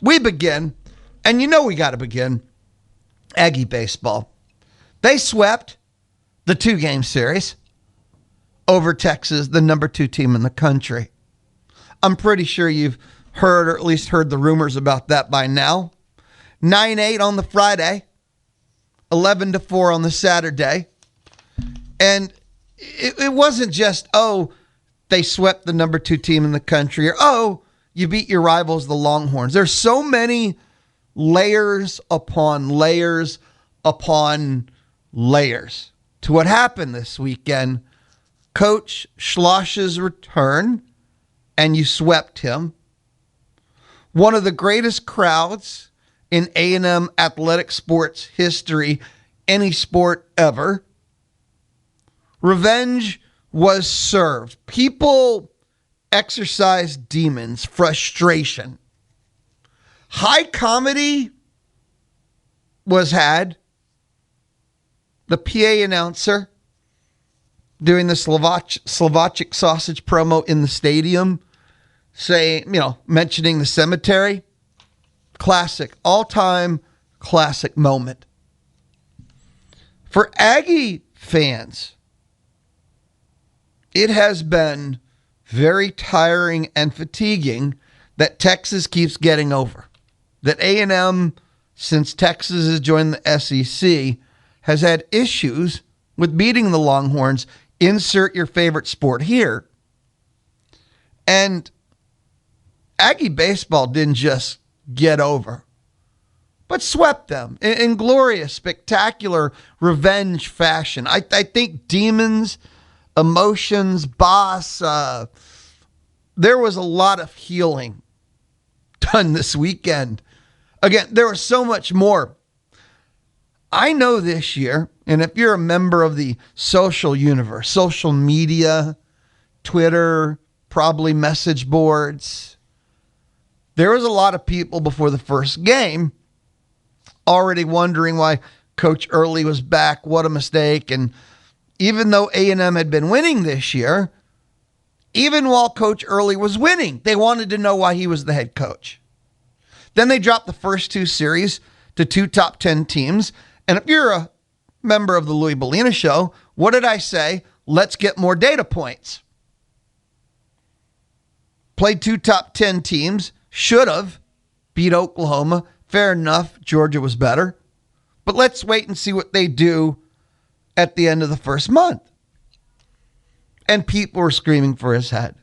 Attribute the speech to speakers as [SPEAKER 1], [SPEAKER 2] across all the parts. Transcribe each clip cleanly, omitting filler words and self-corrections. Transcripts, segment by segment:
[SPEAKER 1] we begin, and you know we got to begin, Aggie baseball. They swept the 2-game series over Texas, the number 2 team in the country. I'm pretty sure you've heard, or at least heard the rumors about that by now. 9-8 on the Friday, 11-4 on the Saturday. And it wasn't just, they swept the number 2 team in the country, or, you beat your rivals, the Longhorns. There's so many layers upon layers upon layers to what happened this weekend. Coach Schloss's return, and you swept him. One of the greatest crowds in A&M athletic sports history, any sport ever. Revenge was served. People exorcised demons, frustration. High comedy was had. The PA announcer doing the Slovakic sausage promo in the stadium, mentioning the cemetery. Classic, all-time classic moment. For Aggie fans, it has been very tiring and fatiguing that Texas keeps getting over. That A&M, since Texas has joined the SEC, has had issues with beating the Longhorns. Insert your favorite sport here. And Aggie baseball didn't just get over, but swept them in glorious, spectacular revenge fashion. I think demons, emotions, boss, there was a lot of healing done this weekend. Again, there was so much more. I know this year, and if you're a member of the social universe, social media, Twitter, probably message boards, there was a lot of people before the first game already wondering why Coach Earley was back. What a mistake. And even though A&M had been winning this year, even while Coach Earley was winning, they wanted to know why he was the head coach. Then they dropped the first 2 series to 2 top 10 teams. And if you're a member of the Louis Bellina show, what did I say? Let's get more data points. Played 2 top 10 teams. Should have beat Oklahoma. Fair enough. Georgia was better. But let's wait and see what they do at the end of the first month. And people were screaming for his head.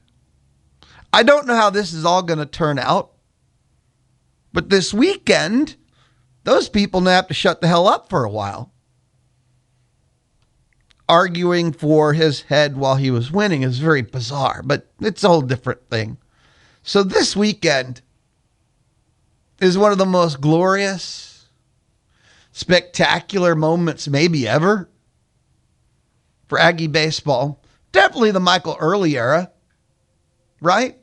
[SPEAKER 1] I don't know how this is all going to turn out. But this weekend, those people now have to shut the hell up for a while. Arguing for his head while he was winning is very bizarre, but it's a whole different thing. So this weekend is one of the most glorious, spectacular moments maybe ever for Aggie baseball. Definitely the Michael Earley era, right?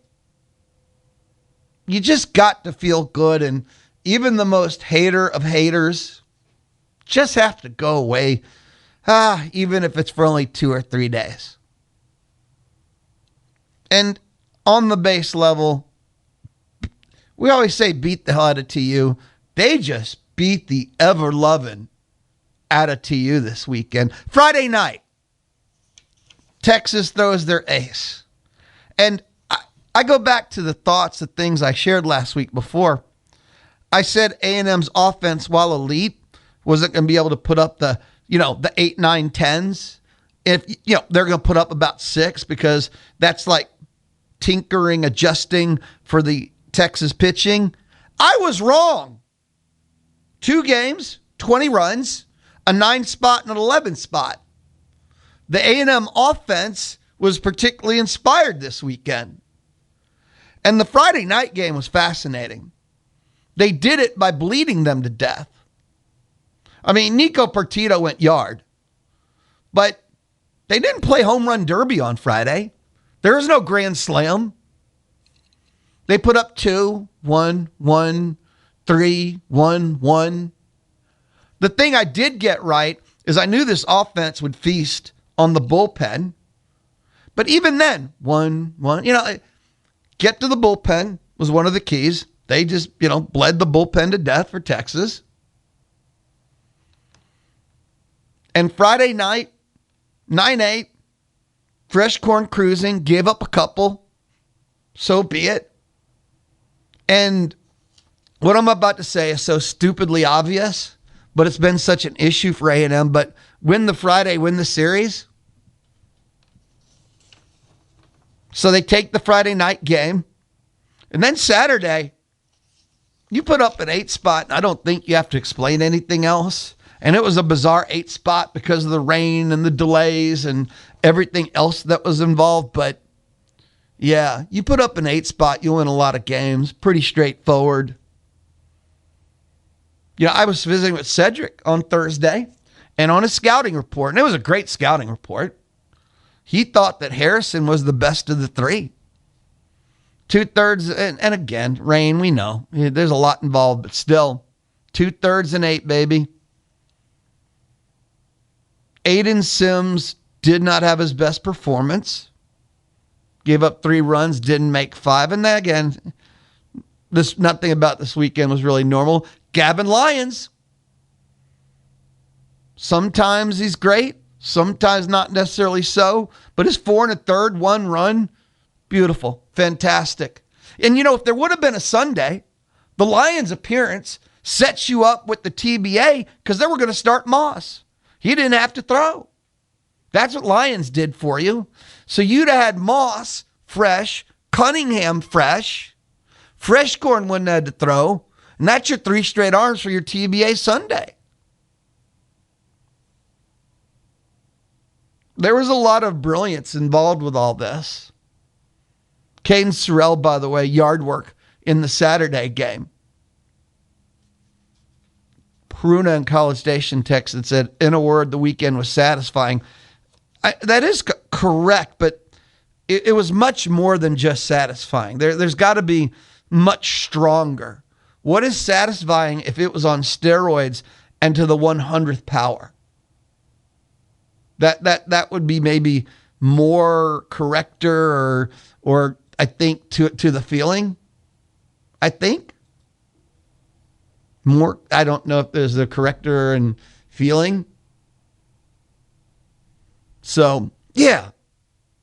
[SPEAKER 1] You just got to feel good, and even the most hater of haters just have to go away, even if it's for only 2 or 3 days. And on the base level, we always say beat the hell out of TU. They just beat the ever-loving out of TU this weekend. Friday night, Texas throws their ace. And I go back to the thoughts, the things I shared last week before. I said A&M's offense, while elite, wasn't going to be able to put up the 8, 9, 10s. If they're going to put up about 6, because that's like tinkering, adjusting for the Texas pitching. I was wrong. 2 games, 20 runs, a 9 spot and an 11 spot. The A&M offense was particularly inspired this weekend. And the Friday night game was fascinating. They did it by bleeding them to death. I mean, Nico Pertito went yard, but they didn't play home run derby on Friday. There was no grand slam. They put up 2, 1, 1, 3, 1, 1. The thing I did get right is I knew this offense would feast on the bullpen. But even then, 1, 1, get to the bullpen was one of the keys. They just, bled the bullpen to death for Texas. And Friday night, 9-8, Freshcorn cruising, gave up a couple. So be it. And what I'm about to say is so stupidly obvious, but it's been such an issue for A&M. But win the Friday, win the series. So they take the Friday night game. And then Saturday, you put up an 8 spot, and I don't think you have to explain anything else. And it was a bizarre 8 spot because of the rain and the delays and everything else that was involved. But yeah, you put up an 8 spot, you'll win a lot of games. Pretty straightforward. I was visiting with Cedric on Thursday, and on his scouting report, and it was a great scouting report, he thought that Harrison was the best of the three. 2/3, and again, rain, we know. There's a lot involved, but still, 2/3 and 8, baby. Aiden Sims did not have his best performance. Gave up 3 runs, didn't make 5. And then again, nothing about this weekend was really normal. Gavin Lyons. Sometimes he's great, sometimes not necessarily so. But his 4 1/3, 1 run, beautiful, fantastic. And if there would have been a Sunday, the Lions appearance sets you up with the TBA because they were going to start Moss. He didn't have to throw. That's what Lions did for you. So you'd have had Moss fresh, Cunningham fresh, Freshcorn wouldn't have had to throw, and that's your 3 straight arms for your TBA Sunday. There was a lot of brilliance involved with all this. Caden Sorrell, by the way, yard work in the Saturday game. Peruna in College Station texted, said, in a word, the weekend was satisfying. That is correct, but it was much more than just satisfying. There's got to be much stronger. What is satisfying if it was on steroids and to the 100th power? That would be maybe more corrector or I think to the feeling. I think more. I don't know if there's a corrector and feeling. So yeah,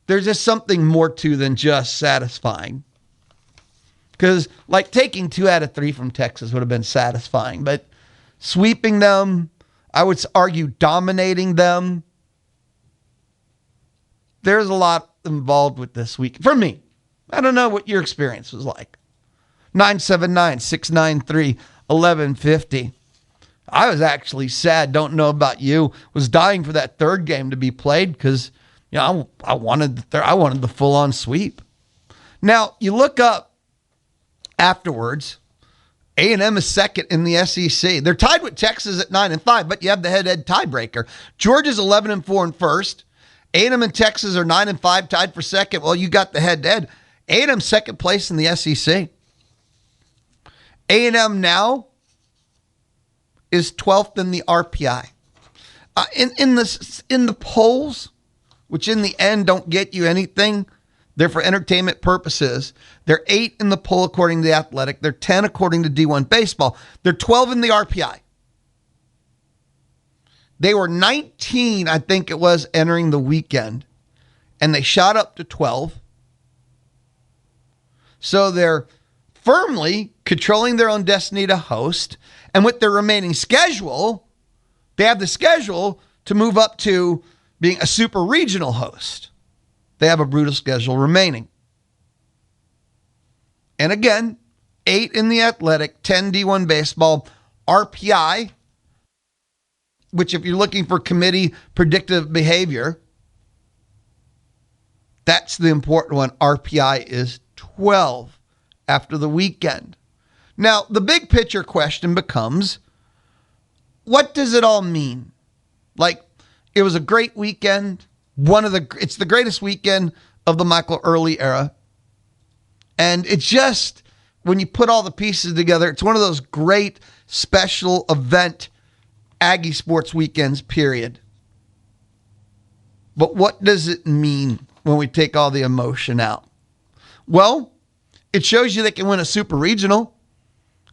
[SPEAKER 1] there's just something more to than just satisfying. Because like taking 2 out of 3 from Texas would have been satisfying, but sweeping them, I would argue dominating them. There's a lot involved with this week. For me, I don't know what your experience was like. 979-693-1150. I was actually sad, don't know about you, was dying for that third game to be played because I wanted the full-on sweep. Now, you look up afterwards, A&M is second in the SEC. They're tied with Texas at 9-5, but you have the head-to-head tiebreaker. Georgia's 11-4 in first. A&M and Texas are 9-5, tied for second. Well, you got the head-to-head. A&M second place in the SEC. A&M now is 12th in the RPI. In the polls, which in the end don't get you anything, they're for entertainment purposes. They're 8 in the poll according to The Athletic. They're 10 according to D1 Baseball. They're 12 in the RPI. They were 19, I think it was, entering the weekend, and they shot up to 12. So they're firmly controlling their own destiny to host, and with their remaining schedule, they have the schedule to move up to being a super regional host. They have a brutal schedule remaining. And again, 8 in the Athletic, 10 D1 Baseball, RPI, which if you're looking for committee predictive behavior, that's the important one. RPI is 12 after the weekend. Now, the big picture question becomes, what does it all mean? Like, it was a great weekend. It's the greatest weekend of the Michael Earley era. And it's just, when you put all the pieces together, it's one of those great special event Aggie sports weekends, period. But what does it mean when we take all the emotion out? Well, it shows you they can win a super regional.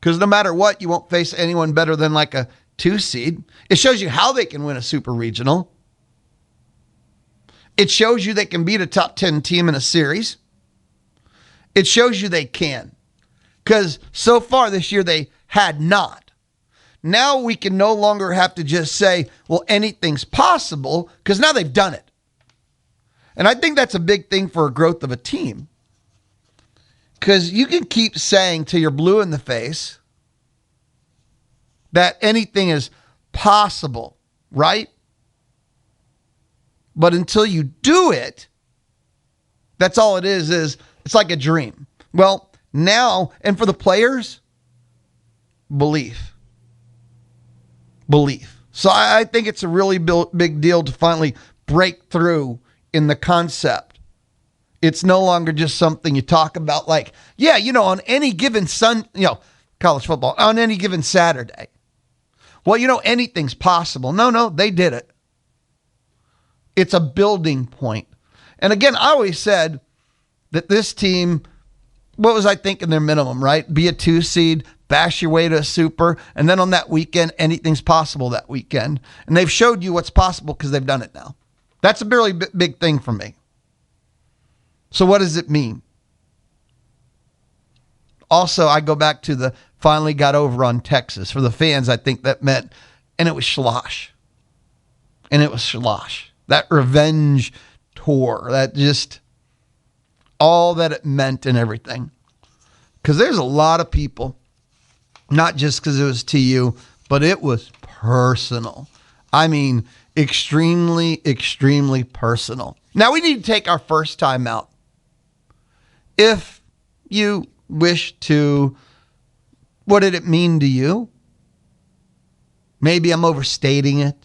[SPEAKER 1] because no matter what, you won't face anyone better than like a 2 seed. It shows you how they can win a super regional. It shows you they can beat a top 10 team in a series. It shows you they can. Because so far this year, they had not. Now we can no longer have to just say, well, anything's possible, because now they've done it. And I think that's a big thing for a growth of a team. Because you can keep saying till you're blue in the face that anything is possible, right? But until you do it, that's all it is it's like a dream. Well, now, and for the players, belief. So I think it's a really big deal to finally break through in the concept. It's no longer just something you talk about like, yeah, on any given college football, on any given Saturday. Well, anything's possible. No, they did it. It's a building point. And again, I always said that this team, what was I thinking their minimum, right? Be a 2 seed, bash your way to a super, and then on that weekend, anything's possible that weekend. And they've showed you what's possible because they've done it now. That's a really big thing for me. So what does it mean? Also, I go back to the finally got over on Texas. For the fans, I think that meant, and it was slosh. That revenge tour, that just all that it meant and everything. Because there's a lot of people, not just because it was TU, but it was personal. I mean, extremely, extremely personal. Now we need to take our first time out. If you wish to, what did it mean to you? Maybe I'm overstating it.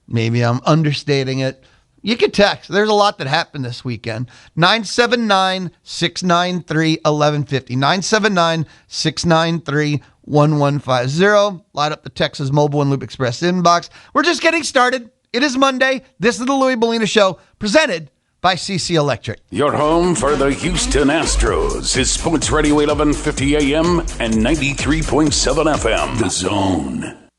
[SPEAKER 1] Maybe I'm understating it. You can text. There's a lot that happened this weekend. 979-693-1150. 979-693-1150. Light up the Texas Mobile and Loop Express inbox. We're just getting started. It is Monday. This is the Louie Bellina Show, presented by CC Electric.
[SPEAKER 2] Your home for the Houston Astros is Sports Radio 1150 AM and 93.7 FM. The Zone.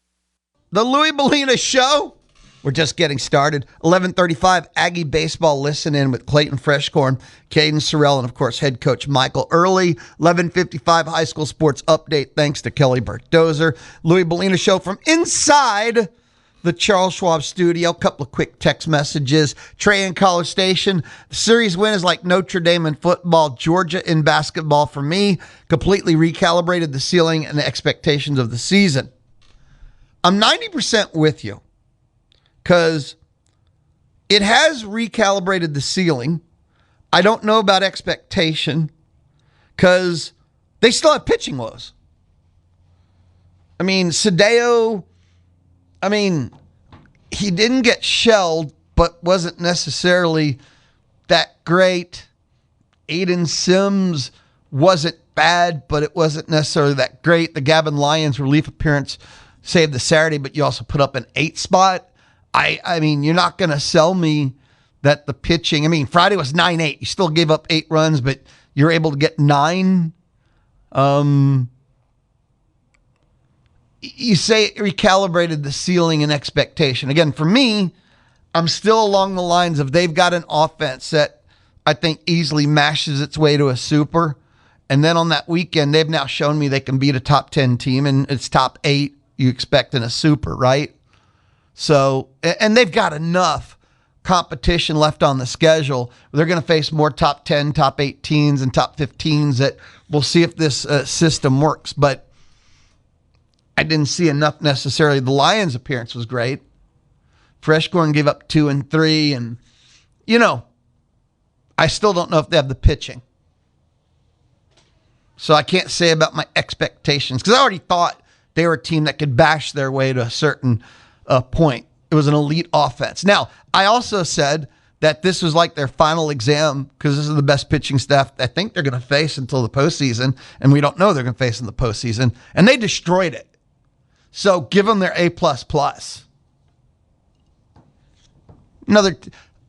[SPEAKER 1] The Louie Bellina Show. We're just getting started. 11:35 Aggie baseball listen in with Clayton Freshcorn, Caden Sorrell, and of course head coach Michael Earley. 11:55 high school sports update thanks to Kelly Bertdozer. Louie Bellina Show from inside the Charles Schwab studio. Couple of quick text messages. Trey in College Station. The series win is like Notre Dame in football, Georgia in basketball for me. Completely recalibrated the ceiling and the expectations of the season. I'm 90% with you because it has recalibrated the ceiling. I don't know about expectation because they still have pitching woes. I mean, Sadeo, he didn't get shelled, but wasn't necessarily that great. Aiden Sims wasn't bad, but it wasn't necessarily that great. The Gavin Lyons relief appearance saved the Saturday, but you also put up an 8 spot. I mean, you're not going to sell me that the pitching. Friday was 9-8. You still gave up 8 runs, but you're able to get 9. You say it recalibrated the ceiling and expectation. Again, for me, I'm still along the lines of they've got an offense that I think easily mashes its way to a super. And then on that weekend, they've now shown me they can beat a top 10 team, and it's top 8 you expect in a super, right? So, and they've got enough competition left on the schedule. They're going to face more top 10, top 18s, and top 15s that we'll see if this system works. But I didn't see enough necessarily. The Lions' appearance was great. Freshcorn gave up 2 and 3, and, I still don't know if they have the pitching. So I can't say about my expectations because I already thought they were a team that could bash their way to a certain point. It was an elite offense. Now, I also said that this was like their final exam because this is the best pitching staff I think they're going to face until the postseason, and we don't know they're going to face in the postseason, and they destroyed it. So give them their A++.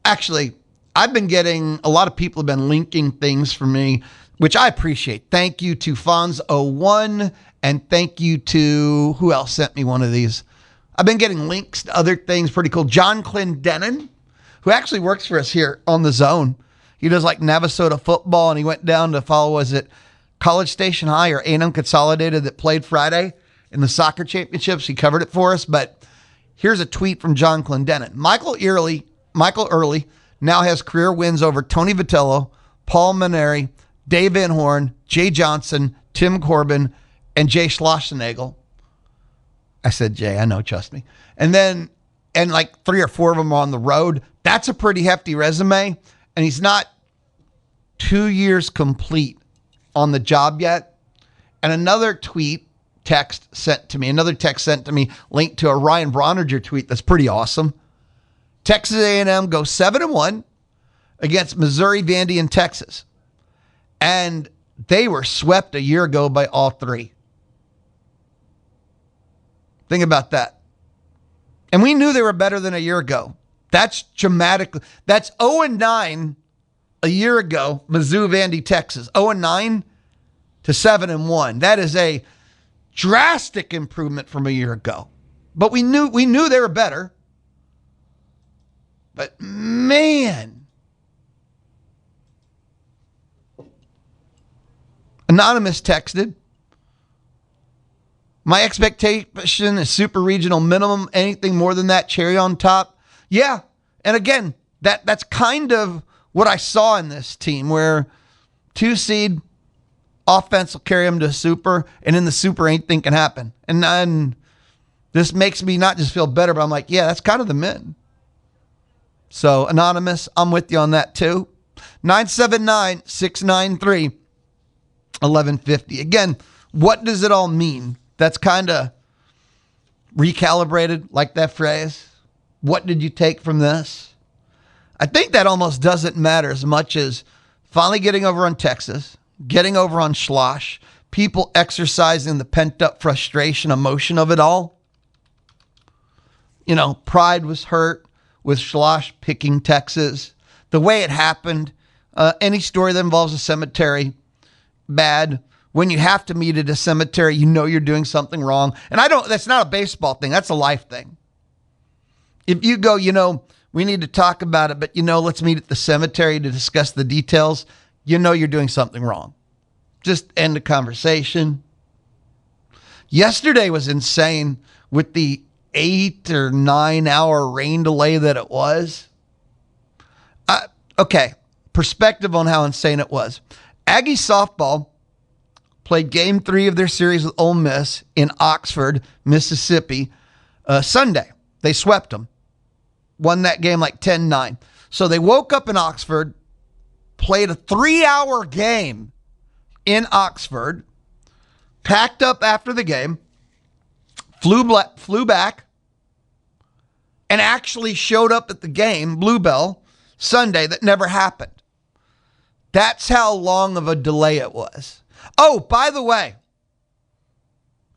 [SPEAKER 1] Actually, I've been getting, a lot of people have been linking things for me which I appreciate. Thank you to Fonz01, and thank you to, who else sent me one of these? I've been getting links to other things, pretty cool. John Clendenin, who actually works for us here on the Zone. He does like Navasota football, and he went down to follow, was it College Station High or A&M Consolidated that played Friday in the soccer championships? He covered it for us, but here's a tweet from John Clendenin. Michael Earley now has career wins over Tony Vitello, Paul Maneri, Dave Van Horn, Jay Johnson, Tim Corbin, and Jay Schlossnagel. I said Jay, I know, trust me. And like 3 or 4 of them are on the road. That's a pretty hefty resume, and he's not 2 years complete on the job yet. And another text sent to me, linked to a Ryan Broniger tweet that's pretty awesome. Texas A&M goes 7-1 against Missouri, Vandy, and Texas. And they were swept a year ago by all 3. Think about that. And we knew they were better than a year ago. That's dramatic. That's 0-9 a year ago, Mizzou, Vandy, Texas. 0-9 to 7-1. That is a drastic improvement from a year ago. But we knew they were better. But man, Anonymous texted, my expectation is super regional minimum. Anything more than that, cherry on top. Yeah. And again, that's kind of what I saw in this team, where 2 seed offense will carry them to super, and in the super anything can happen. And then this makes me not just feel better, but I'm like, yeah, that's kind of the min. So Anonymous, I'm with you on that too. 979-693-1150. Again, what does it all mean? That's kind of recalibrated, like that phrase. What did you take from this? I think that almost doesn't matter as much as finally getting over on Texas, getting over on Schloss, people exercising the pent-up frustration, emotion of it all. You know, pride was hurt with Schloss picking Texas. The way it happened, any story that involves a cemetery, bad. When you have to meet at a cemetery, you know you're doing something wrong. And that's not a baseball thing. That's a life thing. If you go, we need to talk about it, but let's meet at the cemetery to discuss the details, you're doing something wrong. Just end the conversation. Yesterday was insane with the 8 or 9 hour rain delay that it was. Okay, perspective on how insane it was. Aggie softball played game 3 of their series with Ole Miss in Oxford, Mississippi, Sunday. They swept them. Won that game like 10-9. So they woke up in Oxford, played a 3-hour game in Oxford, packed up after the game, flew back, and actually showed up at the game, Bluebell, Sunday. That never happened. That's how long of a delay it was. Oh, by the way,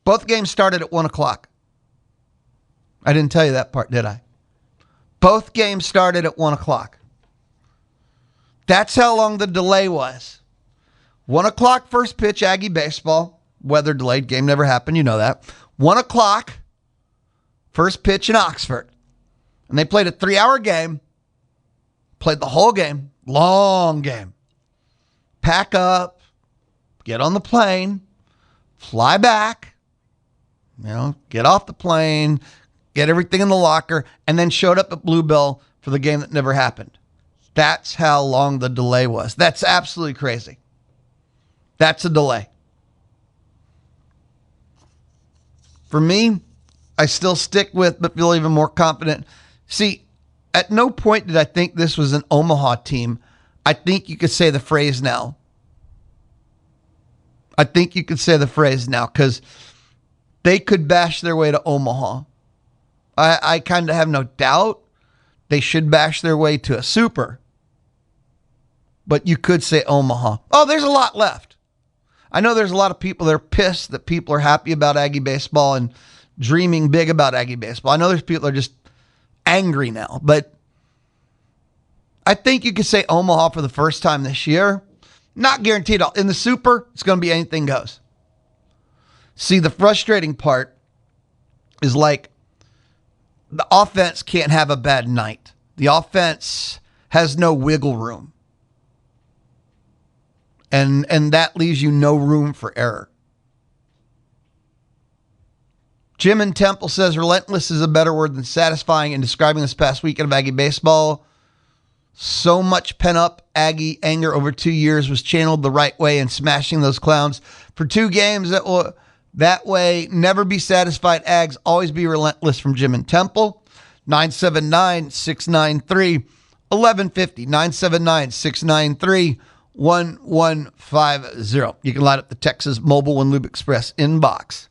[SPEAKER 1] both games started at 1 o'clock. I didn't tell you that part, did I? Both games started at 1 o'clock. That's how long the delay was. 1 o'clock first pitch, Aggie baseball. Weather delayed, game never happened, you know that. 1 o'clock first pitch in Oxford. And they played a 3-hour game. Played the whole game. Long game. Pack up. Get on the plane. Fly back. Get off the plane. Get everything in the locker. And then showed up at Bluebell for the game that never happened. That's how long the delay was. That's absolutely crazy. That's a delay. For me, I still stick with, but feel even more confident. See, at no point did I think this was an Omaha team. I think you could say the phrase now. Because they could bash their way to Omaha. I kind of have no doubt they should bash their way to a super. But you could say Omaha. Oh, there's a lot left. I know there's a lot of people that are pissed that people are happy about Aggie baseball and dreaming big about Aggie baseball. I know there's people that are just angry now, but I think you could say Omaha for the first time this year. Not guaranteed. In the Super, it's going to be anything goes. See, the frustrating part is like the offense can't have a bad night. The offense has no wiggle room. And that leaves you no room for error. Jim in Temple says relentless is a better word than satisfying in describing this past weekend of Aggie baseball. So much pent-up Aggie anger over 2 years was channeled the right way in smashing those clowns for 2 games. That way, never be satisfied, Ags. Always be relentless from Jim in Temple. 979-693-1150. 979-693-1150. You can light up the Texas Mobile and Lube Express inbox.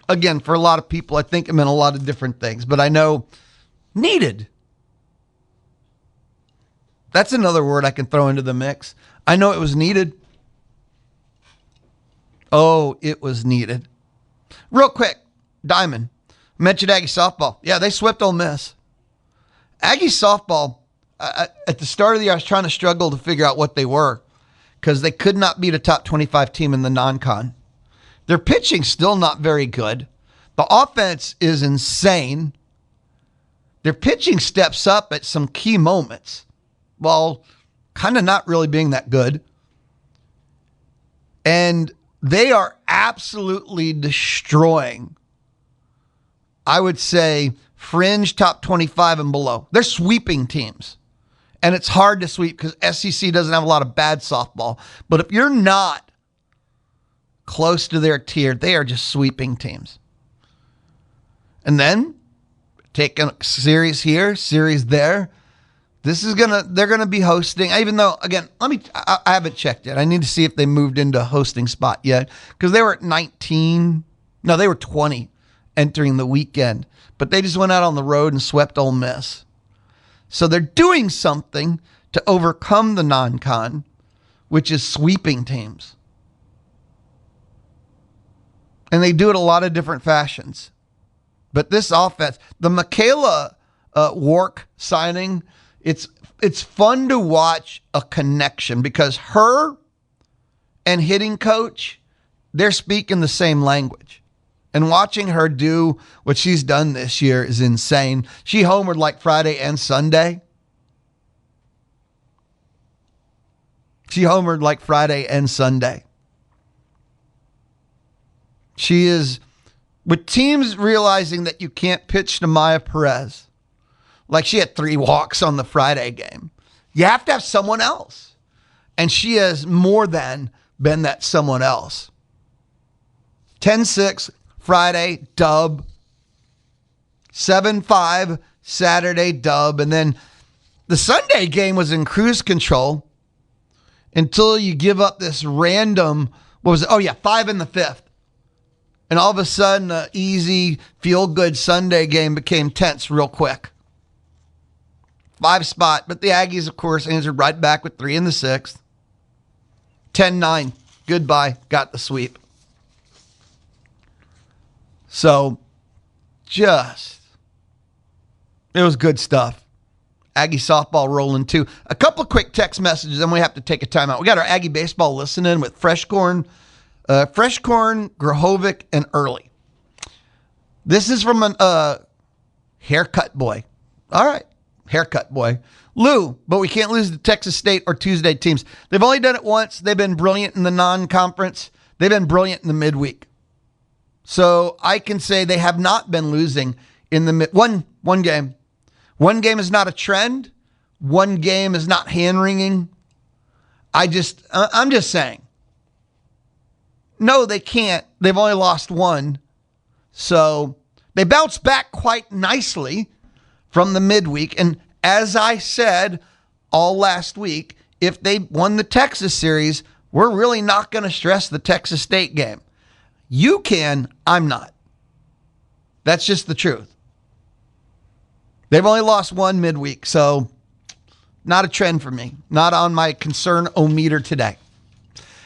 [SPEAKER 1] Again, for a lot of people, I think it meant a lot of different things, but I know needed. That's another word I can throw into the mix. I know it was needed. Oh, it was needed. Real quick, Diamond mentioned Aggie softball. Yeah, they swept Ole Miss. Aggie softball, at the start of the year, I was trying to struggle to figure out what they were because they could not beat a top 25 team in the non-con. Their pitching's still not very good. The offense is insane. Their pitching steps up at some key moments, while kind of not really being that good. And they are absolutely destroying, I would say, fringe top 25 and below. They're sweeping teams. And it's hard to sweep because SEC doesn't have a lot of bad softball. But if you're not close to their tier, they are just sweeping teams. And then taking a series here, series there. They're gonna be hosting, even though, again, I haven't checked it. I need to see if they moved into a hosting spot yet, because they were at 19. No, they were 20 entering the weekend, but they just went out on the road and swept Ole Miss. So they're doing something to overcome the non-con, which is sweeping teams. And they do it a lot of different fashions. But this offense, the Michaela Wark signing, it's fun to watch a connection because her and hitting coach, they're speaking the same language. And watching her do what she's done this year is insane. She homered like Friday and Sunday. She is, with teams realizing that you can't pitch to Maya Perez, like she had 3 walks on the Friday game, you have to have someone else. And she has more than been that someone else. 10-6 Friday, dub. 7-5 Saturday, dub. And then the Sunday game was in cruise control until you give up this random, 5 in the 5th. And all of a sudden, an easy, feel-good Sunday game became tense real quick. 5 spot, but the Aggies, of course, answered right back with 3 in the 6th. 10-9, goodbye, got the sweep. So, it was good stuff. Aggie softball rolling too. A couple of quick text messages, then we have to take a timeout. We got our Aggie baseball listening with Freshcorn, Grahovic, and Earley. This is from a haircut boy. All right, haircut boy. Lou, but we can't lose the Texas State or Tuesday teams. They've only done it once. They've been brilliant in the non-conference. They've been brilliant in the midweek. So I can say they have not been losing in the one game. One game is not a trend. One game is not hand-wringing. I'm just saying. No, they can't. They've only lost 1. So they bounced back quite nicely from the midweek. And as I said all last week, if they won the Texas series, we're really not going to stress the Texas State game. You can, I'm not. That's just the truth. They've only lost 1 midweek, so not a trend for me. Not on my concern-o-meter today.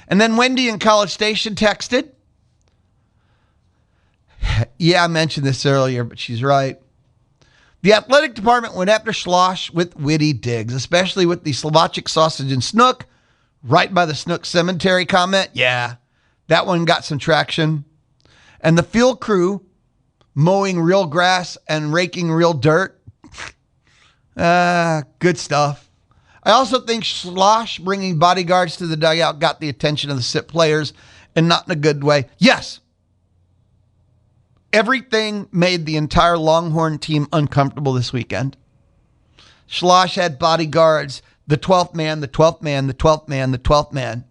[SPEAKER 1] And then Wendy in College Station texted. Yeah, I mentioned this earlier, but she's right. The athletic department went after Schloss with witty digs, especially with the Slovacek sausage and snook. right by the Snook Cemetery comment, yeah, that one got some traction. And the field crew mowing real grass and raking real dirt, good stuff. I also think Slosh bringing bodyguards to the dugout got the attention of the SIP players, and not in a good way. Yes, everything made the entire Longhorn team uncomfortable this weekend. Slosh had bodyguards, the 12th man, the 12th man, the 12th man, the 12th man.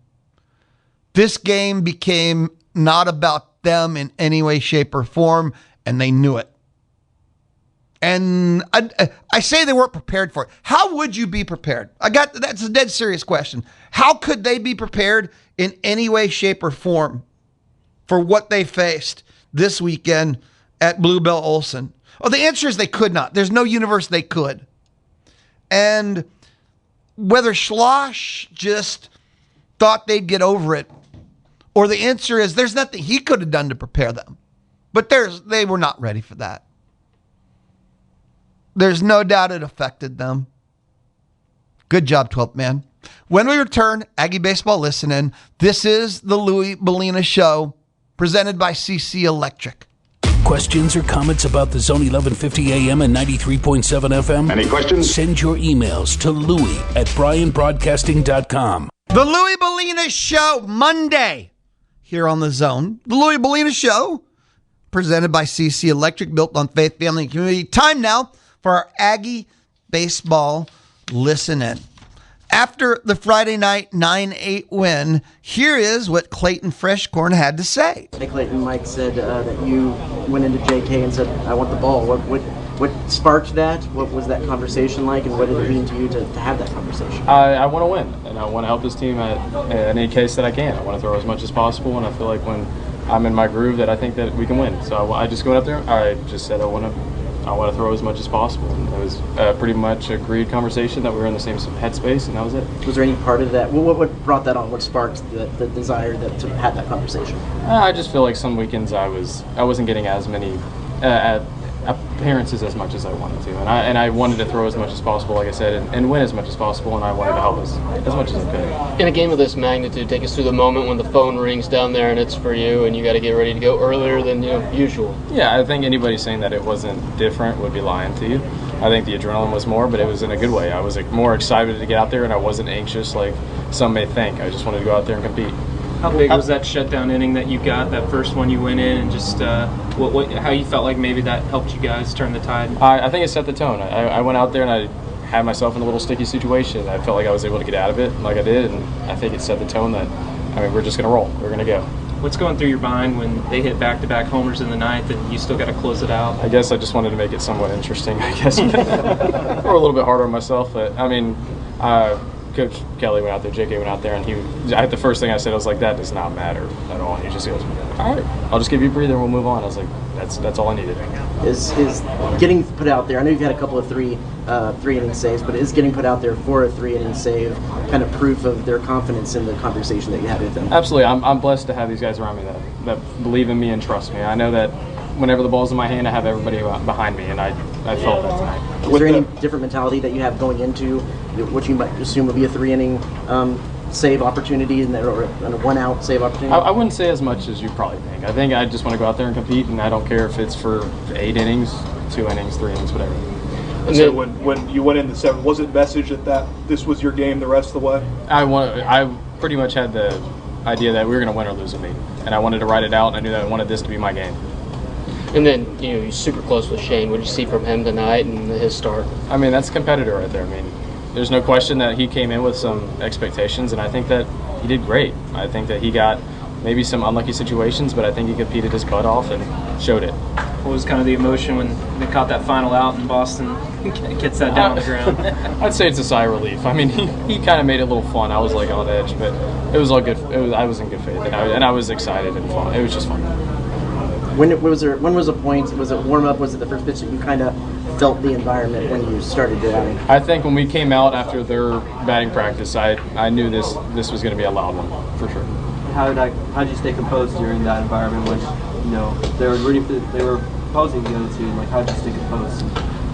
[SPEAKER 1] This game became not about them in any way, shape, or form, and they knew it. And I say they weren't prepared for it. How would you be prepared? That's a dead serious question. How could they be prepared in any way, shape, or form for what they faced this weekend at Bluebell Olson? Well, the answer is they could not. There's no universe they could. And whether Schloss just thought they'd get over it, or the answer is there's nothing he could have done to prepare them. But they were not ready for that. There's no doubt it affected them. Good job, 12th man. When we return, Aggie Baseball Listening, this is the Louie Bellina Show, presented by CC Electric.
[SPEAKER 2] Questions or comments about the Zone 1150 AM and 93.7 FM?
[SPEAKER 3] Any questions?
[SPEAKER 2] Send your emails to louie@bryanbroadcasting.com.
[SPEAKER 1] The Louie Bellina Show, Monday, here on the Zone. The Louie Bellina Show, presented by CC Electric, built on faith, family, and community. Time now for our Aggie Baseball Listen-In. After the Friday night 9-8 win, here is what Clayton Freshcorn had to say.
[SPEAKER 4] Hey Clayton, Mike said that you went into JK and said, I want the ball. What sparked that? What was that conversation like, and what did it mean to you to have that conversation?
[SPEAKER 5] I want to win, and I want to help this team at any case that I can. I want to throw as much as possible, and I feel like when I'm in my groove that I think that we can win. So I just went up there. I just said I want to throw as much as possible. And it was pretty much a agreed conversation that we were in the same headspace, and that was it. Was
[SPEAKER 4] there any part of that? What brought that on? What sparked the desire to have that conversation?
[SPEAKER 5] I just feel like some weekends I wasn't getting as many appearances as much as I wanted to, and I wanted to throw as much as possible, like I said, and win as much as possible, and I wanted to help us as much as I could.
[SPEAKER 6] In a game of this magnitude, take us through the moment when the phone rings down there and it's for you, and you got to get ready to go earlier than usual.
[SPEAKER 5] Yeah, I think anybody saying that it wasn't different would be lying to you. I think the adrenaline was more, but it was in a good way. I was more excited to get out there, and I wasn't anxious like some may think. I just wanted to go out there and compete.
[SPEAKER 7] How big was that shutdown inning that you got, that first one you went in, and just how you felt like maybe that helped you guys turn the tide?
[SPEAKER 5] I think it set the tone. I went out there and I had myself in a little sticky situation. I felt like I was able to get out of it like I did, and I think it set the tone that, we're just going to roll. We're going to go.
[SPEAKER 7] What's going through your mind when they hit back-to-back homers in the ninth and you still got to close it out?
[SPEAKER 5] I guess I just wanted to make it somewhat interesting, I guess. Or a little bit harder on myself, but, Coach Kelly went out there, JK went out there, and the first thing I said, I was like, that does not matter at all. And he just goes, all right, I'll just give you a breather and we'll move on. I was like, that's all I needed.
[SPEAKER 4] Is getting put out there, I know you've had a couple of three inning saves, but is getting put out there for a 3-inning save kind of proof of their confidence in the conversation that you had with them?
[SPEAKER 5] Absolutely. I'm blessed to have these guys around me that believe in me and trust me. I know that whenever the ball's in my hand, I have everybody behind me, and I felt that tonight.
[SPEAKER 4] Was there any different mentality that you have going into what you might assume would be a 3-inning save opportunity or a 1-out save opportunity?
[SPEAKER 5] I wouldn't say as much as you probably think. I think I just want to go out there and compete, and I don't care if it's for 8 innings, 2 innings, 3 innings, whatever.
[SPEAKER 8] And so when you went into 7, was it messaged that this was your game the rest of the way?
[SPEAKER 5] I pretty much had the idea that we were going to win or lose a meet, and I wanted to write it out, and I knew that I wanted this to be my game.
[SPEAKER 6] And then, you're super close with Shane. What did you see from him tonight and his start?
[SPEAKER 5] That's a competitor right there. There's no question that he came in with some expectations, and I think that he did great. I think that he got maybe some unlucky situations, but I think he competed his butt off and showed it.
[SPEAKER 7] What was kind of the emotion when they caught that final out and Boston gets that down on the ground?
[SPEAKER 5] I'd say it's a sigh of relief. He kind of made it a little fun. I was like on edge, but it was all good. I was in good faith, and I was excited and fun. It was just fun.
[SPEAKER 4] When was a point? Was it warm up? Was it the first pitch that you kind of felt the environment when you started your outing?
[SPEAKER 5] I think when we came out after their batting practice, I knew this was going to be a loud one for sure.
[SPEAKER 9] How did you stay composed during that environment when they were posing the other team? How did you stay composed?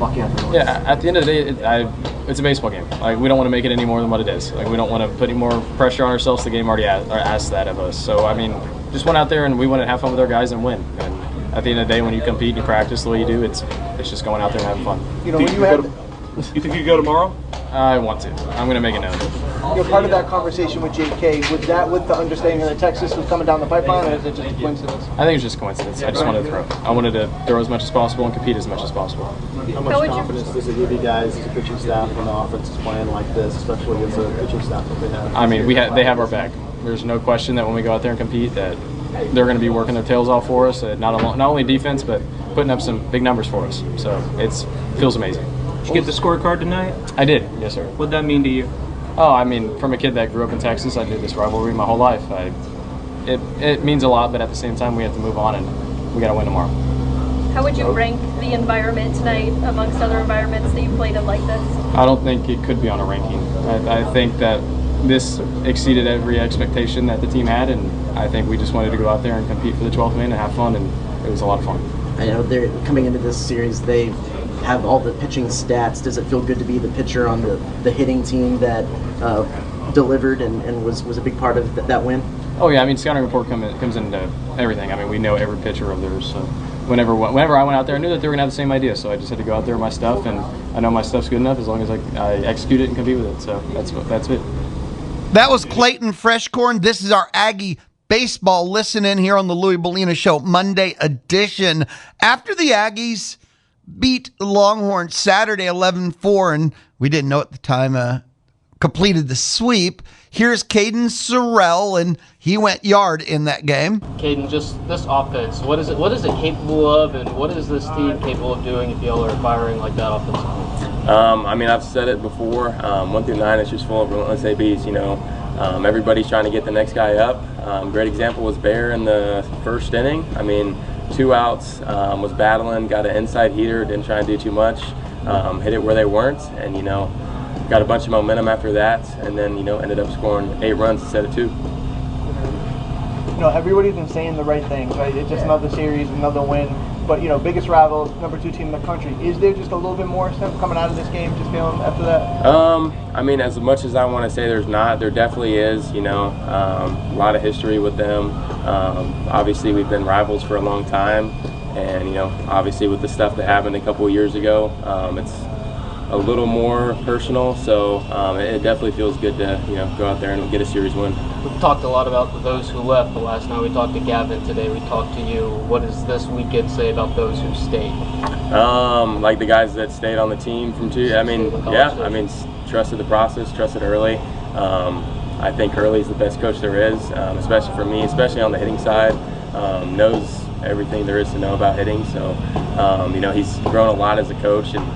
[SPEAKER 9] Buck Anthony?
[SPEAKER 5] Yeah, at the end of the day, it's a baseball game. Like, we don't want to make it any more than what it is. Like, we don't want to put any more pressure on ourselves. The game already asked that of us. So, I mean, just went out there and we want to have fun with our guys and win. And at the end of the day, when you compete and you practice the way you do, it's just going out there and having fun.
[SPEAKER 8] You think you go tomorrow?
[SPEAKER 5] I want to. I'm going to make it known.
[SPEAKER 3] You're part of that conversation with JK. Was that with the understanding that Texas was coming down the pipeline, or is it just a coincidence?
[SPEAKER 5] I think it's just coincidence. I just wanted to throw. I wanted to throw as much as possible and compete as much as possible.
[SPEAKER 9] How much confidence does it give you guys as a pitching staff when the offense is playing like this, especially against the pitching staff that they have?
[SPEAKER 5] I mean, they have our back. There's no question that when we go out there and compete, that they're going to be working their tails off for us. Not only defense, but putting up some big numbers for us. So it feels amazing.
[SPEAKER 7] Did you get the scorecard tonight?
[SPEAKER 5] I did, yes, sir.
[SPEAKER 7] What'd that mean to you?
[SPEAKER 5] Oh, I mean, from a kid that grew up in Texas, I did this rivalry my whole life. It means a lot, but at the same time, we have to move on, and we got to win tomorrow.
[SPEAKER 10] How would you rank the environment tonight amongst other environments that you played in like this?
[SPEAKER 5] I don't think it could be on a ranking. I think that this exceeded every expectation that the team had, and I think we just wanted to go out there and compete for the 12th man and have fun, and it was a lot of fun.
[SPEAKER 4] I know they're coming into this series. They have all the pitching stats. Does it feel good to be the pitcher on the hitting team that delivered and was a big part of that win?
[SPEAKER 5] Oh yeah, I mean, scouting report comes into everything. I mean, we know every pitcher of theirs. So whenever I went out there, I knew that they were gonna have the same idea. So I just had to go out there with my stuff, and I know my stuff's good enough as long as I execute it and compete with it. So that's it.
[SPEAKER 1] That was Clayton Freshcorn. This is our Aggie baseball listen in here on the Louis Bellina Show Monday edition. After the Aggies beat the Longhorns Saturday 11-4, and we didn't know at the time, completed the sweep. Here's Caden Sorrell, and he went yard in that game.
[SPEAKER 6] Caden, just this offense, what is it capable of, and what is this team capable of doing if y'all are firing like that offensively?
[SPEAKER 11] I mean, I've said it before, 1 through 9 is just full of relentless ABs, you know. Everybody's trying to get the next guy up. Great example was Bear in the first inning. I mean, 2 outs, was battling, got an inside heater, didn't try and do too much, hit it where they weren't, and, you know, got a bunch of momentum after that, and then, you know, ended up scoring 8 runs instead of 2.
[SPEAKER 3] You know, everybody's been saying the right things, right? It's just another series, another win. But, you know, biggest rival, number 2 team in the country. Is there just a little bit more stuff coming out of this game, just feeling after that?
[SPEAKER 11] I mean, as much as I want to say there's not, there definitely is, you know, a lot of history with them. Obviously, we've been rivals for a long time. And, you know, obviously with the stuff that happened a couple of years ago, it's a little more personal. So it definitely feels good to, you know, go out there and get a series win.
[SPEAKER 6] We've talked a lot about those who left, but last night we talked to Gavin, today we talked to you. What does this weekend say about those who stayed?
[SPEAKER 11] Like the guys that stayed on the team from 2, I mean, yeah, I mean, trusted the process, trusted Earley. I think Earley's the best coach there is, especially for me, especially on the hitting side. Knows everything there is to know about hitting, so, you know, he's grown a lot as a coach, and,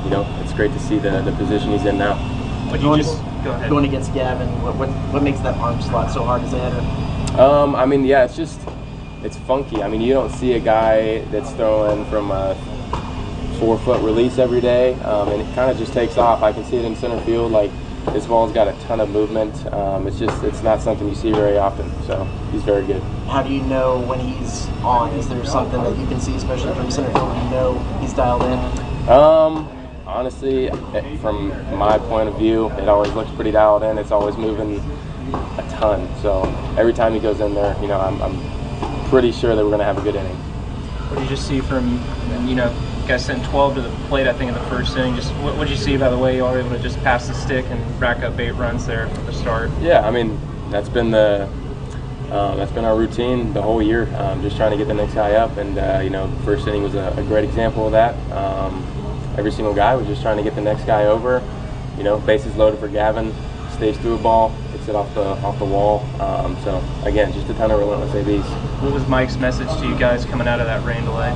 [SPEAKER 11] you know, it's great to see the position he's in now.
[SPEAKER 4] Going against Gavin, what makes that arm slot so hard as a hitter?
[SPEAKER 11] I mean, yeah, it's funky. I mean, you don't see a guy that's throwing from a 4-foot release every day, and it kind of just takes off. I can see it in center field. Like, this ball's got a ton of movement. It's not something you see very often. So he's very good.
[SPEAKER 4] How do you know when he's on? Is there something that you can see, especially from center field, when you know he's dialed in?
[SPEAKER 11] Honestly, from my point of view, it always looks pretty dialed in. It's always moving a ton. So every time he goes in there, you know, I'm pretty sure that we're going to have a good inning.
[SPEAKER 7] What did you just see from, you know, you guys sent 12 to the plate, I think, in the first inning. Just what did you see by the way you were able to just pass the stick and rack up 8 runs there for the start?
[SPEAKER 11] Yeah, I mean, that's been our routine the whole year. Just trying to get the next guy up, and you know, first inning was a great example of that. Every single guy was just trying to get the next guy over. You know, bases loaded for Gavin, stays through a ball, hits it off the wall. So again, just a ton of relentless ABs.
[SPEAKER 7] What was Mike's message to you guys coming out of that rain delay?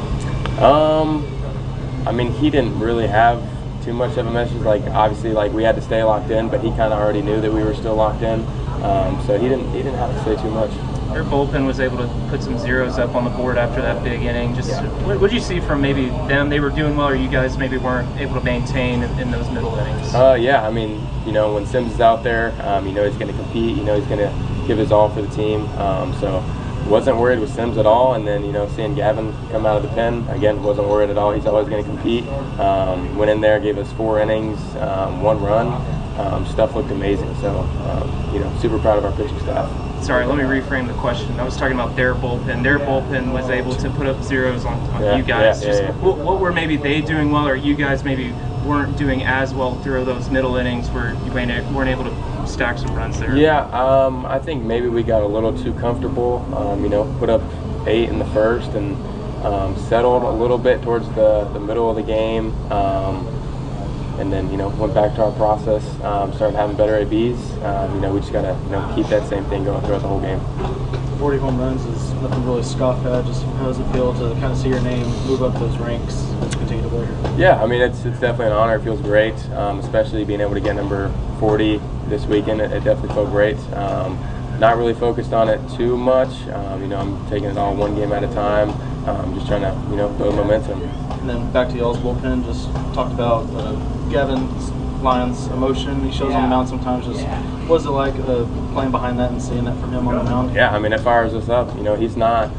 [SPEAKER 11] I mean, he didn't really have too much of a message. Like, obviously, like, we had to stay locked in, but he kind of already knew that we were still locked in. So he didn't have to say too much.
[SPEAKER 7] Your bullpen was able to put some zeros up on the board after that big inning. Just what did you see from maybe them? They were doing well, or you guys maybe weren't able to maintain in those middle innings?
[SPEAKER 11] Yeah, I mean, you know, when Sims is out there, you know he's going to compete. You know he's going to give his all for the team. So wasn't worried with Sims at all. And then, seeing Gavin come out of the pen, again, wasn't worried at all. He's always going to compete. Went in there, gave us 4 innings, 1 run. Stuff looked amazing. So, super proud of our pitching staff.
[SPEAKER 7] Sorry, let me reframe the question. I was talking about their bullpen. Their bullpen was able to put up zeros on you guys. What were maybe they doing well, or you guys maybe weren't doing as well through those middle innings where you weren't able to stack some runs there?
[SPEAKER 11] Yeah, I think maybe we got a little too comfortable. Put up 8 in the first and settled a little bit towards the middle of the game. And then, went back to our process, started having better ABs. We just got to, keep that same thing going throughout the whole game.
[SPEAKER 9] 40 home runs is nothing really to scoff at. Just how does it feel to kind of see your name move up those ranks and continue to play here?
[SPEAKER 11] Yeah, it's definitely an honor. It feels great, especially being able to get number 40 this weekend. It definitely felt great. Not really focused on it too much. I'm taking it all one game at a time. Just trying to, build momentum.
[SPEAKER 9] And then back to y'all's bullpen, just talked about Gavin's Lions emotion he shows on the mound sometimes. Just what is it like playing behind that and seeing that from him on the mound?
[SPEAKER 11] Yeah, it fires us up. He's not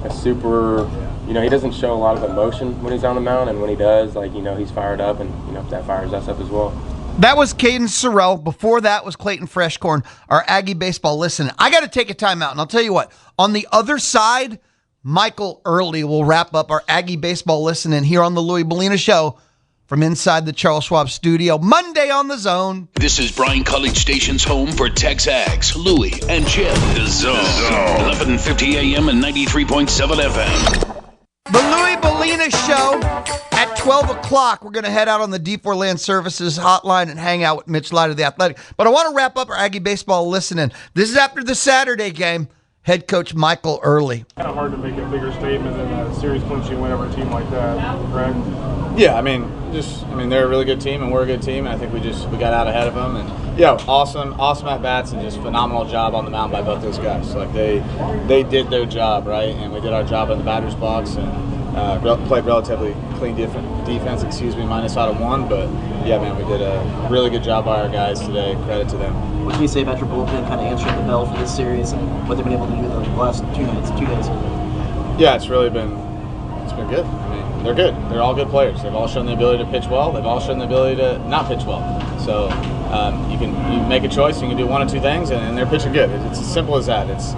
[SPEAKER 11] a super, he doesn't show a lot of emotion when he's on the mound, and when he does, he's fired up, and that fires us up as well.
[SPEAKER 1] That was Caden Sorrell. Before that was Clayton Freshcorn, our Aggie baseball listener. I got to take a timeout, and I'll tell you what, on the other side, Michael Earley will wrap up our Aggie baseball listening here on the Louis Bellina Show from inside the Charles Schwab studio, Monday on The Zone.
[SPEAKER 2] This is Bryan College Station's home for Texags, Louis, and Jim. The Zone. 1150 AM and 93.7 FM.
[SPEAKER 1] The Louis Bellina Show at 12 o'clock. We're going to head out on the D4 Land Services hotline and hang out with Mitch Light of the Athletic. But I want to wrap up our Aggie baseball listening. This is after the Saturday game. Head coach Michael Earley.
[SPEAKER 12] Kind of hard to make a bigger statement than a series clinching win over a team like that, correct?
[SPEAKER 13] Yeah, they're a really good team and we're a good team. And I think we got out ahead of them, and awesome at bats and just phenomenal job on the mound by both those guys. Like they did their job, right, and we did our job in the batter's box and played relatively clean defense. Minus out of 1, but yeah, man, we did a really good job by our guys today. Credit to them.
[SPEAKER 4] What can you say about your bullpen kind of answering the bell for this series and what they've been able to do the last 2 days?
[SPEAKER 13] Yeah, it's been good. They're good. They're all good players. They've all shown the ability to pitch well. They've all shown the ability to not pitch well. So you make a choice. You can do one of 2 things, and they're pitching good. It's as simple as that. It's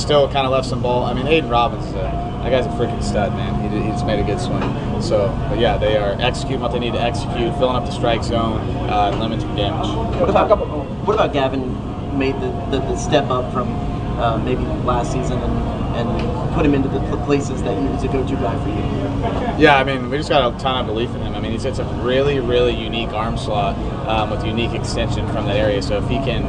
[SPEAKER 13] still kind of left some ball. Aiden Robbins, that guy's a freaking stud, man. He just made a good swing. So, but yeah, they are executing what they need to execute, filling up the strike zone, and limiting damage.
[SPEAKER 4] What about Gavin made the step up from maybe last season and put him into the places that he was a go-to guy for you?
[SPEAKER 13] Yeah, we just got a ton of belief in him. He's a really, really unique arm slot with unique extension from that area. So if he can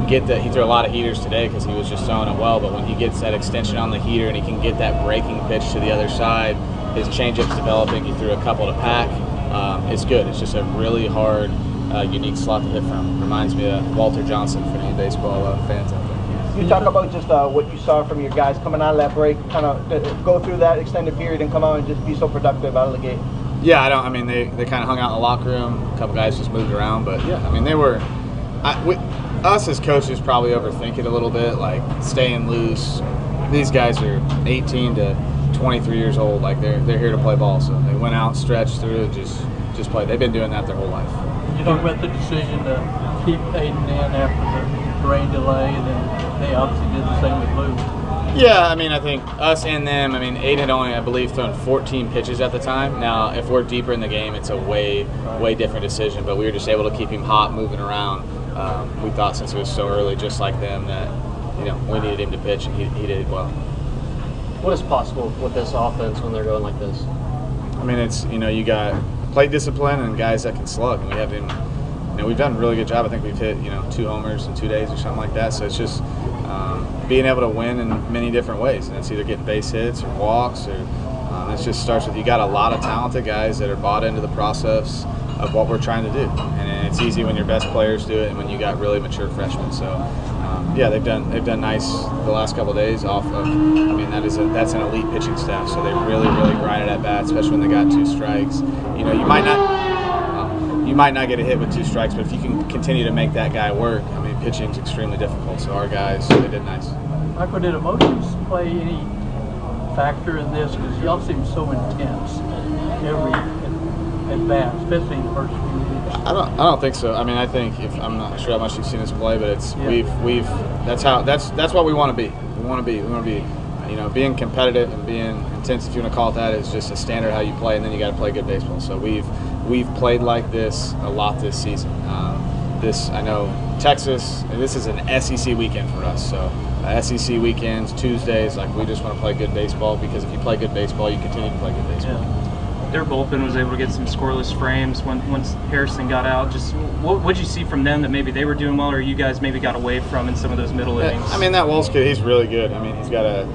[SPEAKER 13] he threw a lot of heaters today because he was just throwing it well, but when he gets that extension on the heater and he can get that breaking pitch to the other side, his changeup's developing. He threw a couple to pack. It's good. It's just a really hard, unique slot to hit from. Reminds me of Walter Johnson for any baseball fans out there.
[SPEAKER 3] You talk about just what you saw from your guys coming out of that break, kind of go through that extended period and come out and just be so productive out of the gate.
[SPEAKER 13] Yeah, they kind of hung out in the locker room. A couple guys just moved around, but yeah, they were. Us as coaches probably overthink it a little bit, like staying loose. These guys are 18 to 23 years old. Like they're here to play ball, so they went out, stretched through, just played. They've been doing that their whole life.
[SPEAKER 14] You talk about the decision to keep Aiden in after the rain delay, and then they obviously did the same with Lou.
[SPEAKER 13] Yeah, I think us and them. Aiden had only, I believe, thrown 14 pitches at the time. Now, if we're deeper in the game, it's a way different decision. But we were just able to keep him hot, moving around. We thought since it was so early, just like them, that we needed him to pitch, and he did well.
[SPEAKER 6] What is possible with this offense when they're going like this?
[SPEAKER 13] It's you got plate discipline and guys that can slug, and we have him. We've done a really good job. I think we've hit 2 homers in 2 days or something like that. So it's just being able to win in many different ways, and it's either getting base hits or walks, or it just starts with you got a lot of talented guys that are bought into the process of what we're trying to do, and it's easy when your best players do it, and when you got really mature freshmen. So yeah, they've done nice the last couple of days off of. That's an elite pitching staff, so they really grinded at bat, especially when they got 2 strikes. You might not get a hit with 2 strikes, but if you can continue to make that guy work, pitching's extremely difficult. So our guys, they did nice.
[SPEAKER 14] Michael, did emotions play any factor in this? Because y'all seem so intense every at bat, especially in the first few weeks.
[SPEAKER 13] I don't think so. I mean, I think I'm not sure how much you've seen us play, but it's that's what we want to be. We want to be, being competitive and being intense, if you want to call it that, is just a standard how you play, and then you got to play good baseball. So we've played like this a lot this season. I know Texas, and this is an SEC weekend for us. So SEC weekends, Tuesdays, we just want to play good baseball, because if you play good baseball, you continue to play good baseball.
[SPEAKER 7] Yeah. Their bullpen was able to get some scoreless frames once Harrison got out. Just what did you see from them that maybe they were doing well, or you guys maybe got away from in some of those middle innings?
[SPEAKER 13] I mean, that Walsh kid, he's really good. I mean, he's got a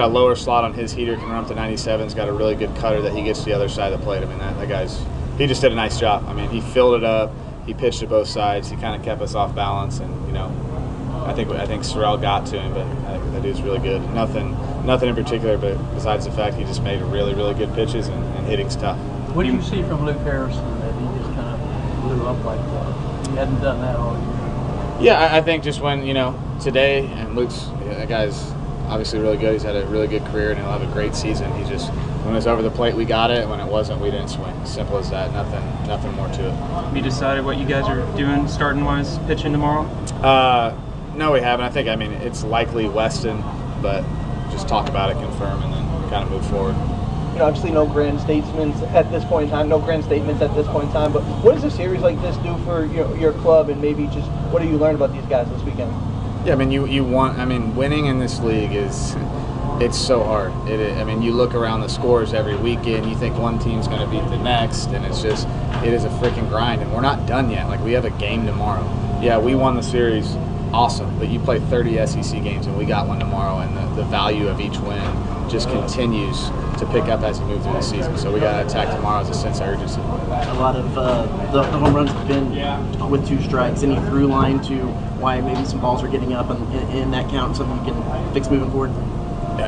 [SPEAKER 13] lower slot on his heater, can run up to 97. He's got a really good cutter that he gets to the other side of the plate. I mean, that guy's, he just did a nice job. I mean, he filled it up. He pitched to both sides. He kind of kept us off balance, and I think Sorrell got to him, but I think that dude's really good. Nothing in particular, but besides the fact he just made really, really good pitches and hitting's tough.
[SPEAKER 14] What do you see from Luke Harrison that he just kind of blew up like that? He hadn't done that all year.
[SPEAKER 13] Yeah, I think just when today, and that guy's obviously really good. He's had a really good career, and he'll have a great season. He just, when it was over the plate, we got it. When it wasn't, we didn't swing. Simple as that. Nothing more to it.
[SPEAKER 7] Have you decided what you guys are doing starting-wise, pitching tomorrow?
[SPEAKER 13] No, we haven't. It's likely Weston, but just talk about it, confirm, and then kind of move forward.
[SPEAKER 3] Obviously no grand statements at this point in time. But what does a series like this do for your club, and maybe just what have you learned about these guys this weekend?
[SPEAKER 13] Yeah, winning in this league it's so hard. You look around the scores every weekend, you think one team's going to beat the next, and it is a freaking grind, and we're not done yet. We have a game tomorrow. Yeah, we won the series, awesome, but you play 30 SEC games, and we got one tomorrow, and the value of each win just continues to pick up as you move through the season. So we got to attack tomorrow as a sense of urgency.
[SPEAKER 4] A lot of the home runs have been with 2 strikes. Any through line to why maybe some balls are getting up in that count, something you can fix moving forward?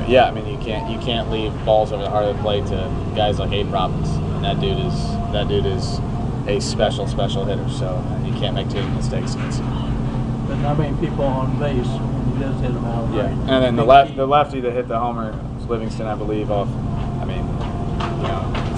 [SPEAKER 13] Yeah, you can't leave balls over the heart of the plate to guys like Aiden Robbins. And that dude is a special hitter. So you can't make too many mistakes against him.
[SPEAKER 14] But not many people on base when he does hit them out.
[SPEAKER 13] Yeah,
[SPEAKER 14] right?
[SPEAKER 13] And then the lefty that hit the homer, Livingston, I believe, off.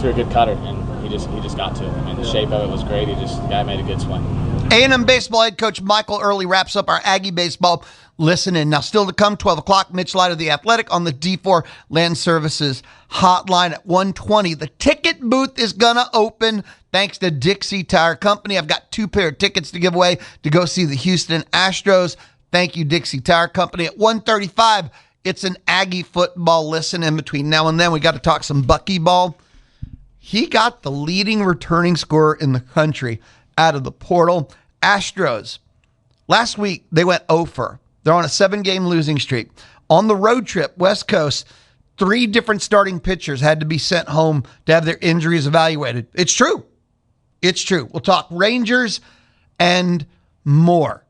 [SPEAKER 13] Threw a good cutter, and he just got to it. The shape of it was great. The guy made a good swing.
[SPEAKER 1] A&M baseball head coach Michael Earley wraps up our Aggie baseball listen-in. Now, still to come, 12 o'clock, Mitch Light of The Athletic on the D4 Land Services hotline at 1:20. The ticket booth is going to open thanks to Dixie Tire Company. I've got 2 pair of tickets to give away to go see the Houston Astros. Thank you, Dixie Tire Company. At 1:35, it's an Aggie football listen-in. Between now and then, we got to talk some Buckyball. He got the leading returning scorer in the country out of the portal. Astros, last week, they went 0-for. They're on a 7-game losing streak. On the road trip, West Coast, 3 different starting pitchers had to be sent home to have their injuries evaluated. It's true. It's true. We'll talk Rangers and more.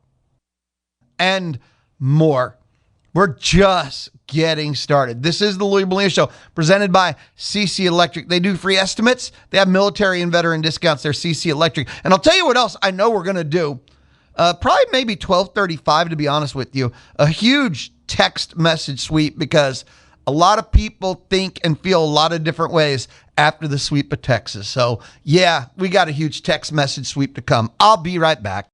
[SPEAKER 1] We're just getting started. This is the Louis Molina Show, presented by CC Electric. They do free estimates. They have military and veteran discounts. They're CC Electric. And I'll tell you what else I know we're going to do. Probably maybe 12:35, to be honest with you. A huge text message sweep, because a lot of people think and feel a lot of different ways after the sweep of Texas. So, yeah, we got a huge text message sweep to come. I'll be right back.